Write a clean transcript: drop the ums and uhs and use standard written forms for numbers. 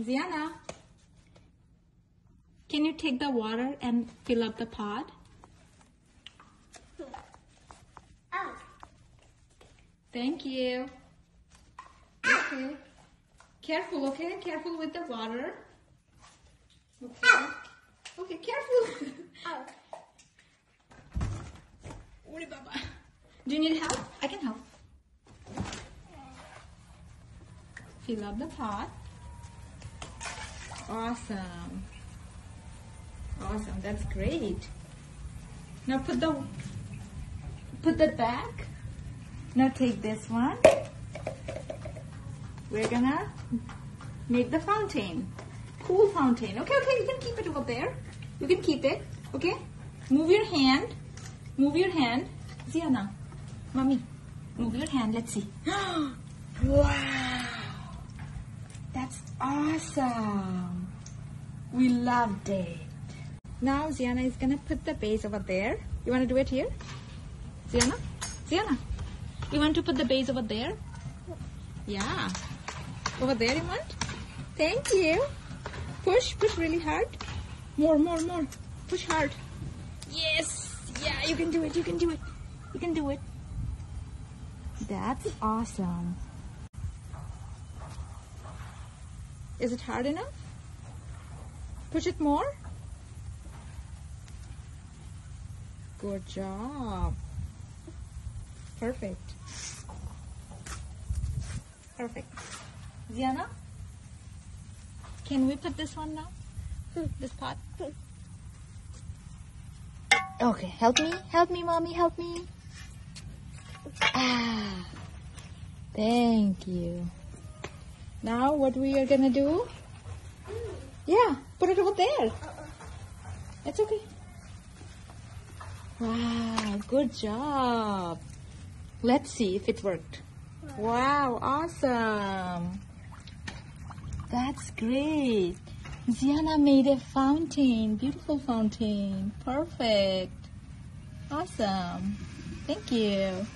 Ziana, can you take the water and fill up the pot? Oh. Thank you. Okay. Careful, okay? Careful with the water. Okay. Okay, careful. Oh. Uri Baba. Do you need help? I can help. Fill up the pot. Awesome. Awesome. That's great. Now put that back. Now take this one. We're gonna make the fountain. Cool fountain. Okay, you can keep it over there. You can keep it. Okay? Move your hand. Move your hand. Ziana, mommy, move your hand. Let's see. Wow. That's awesome. We loved it. Now Ziana is gonna put the base over there. You wanna do it here? Ziana? Ziana, you want to put the base over there? Yeah. Over there you want? Thank you. Push really hard. More. Push hard. Yes. Yeah, you can do it. You can do it. You can do it. That's awesome. Is it hard enough? Push it more. Good job. Perfect. Perfect. Ziana, can we put this one now? This pot? Okay, help me, mommy, help me. Ah, thank you. Now what we are gonna do? Yeah, put it over there. It's okay. Wow, good job. Let's see if it worked. Wow, awesome. That's great. Ziana made a fountain, beautiful fountain. Perfect. Awesome. Thank you.